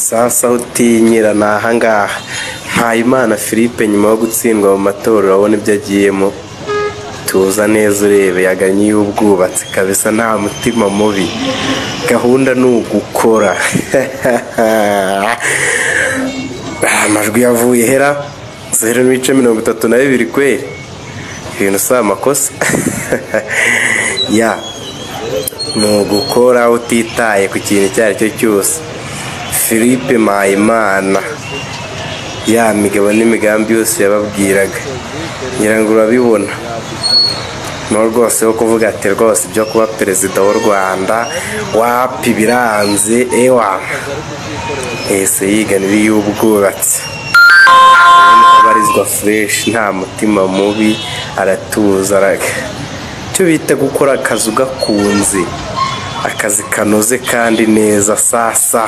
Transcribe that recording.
sasa utinyira nahangaha Mpayimana Phillip nyuma yo gutsindwa mu matora urabona ibyo agiyemo tuza neza urebe yaganye y'ubwubatsi kabisa nta mutima mubi gahunda n'ugukora amajwi yavuye hera 0.32 kweli ibintu sa amakosa ya n'ugukora utitaye ku kintu cyari cyo cyose Phillip Mpayimana ya migabo n'imigambi yose yababwiraga nyirango urabibona no rwose wo kuvuga ati rwose byo kuba perezida w'u Rwanda wapi biranze ewa ese yiganira y'ubwubatsi abarizwa fresh nta mutima mubi aratuza araga cyo bita gukora akazi gakunze akazi kanoze kandi neza sasa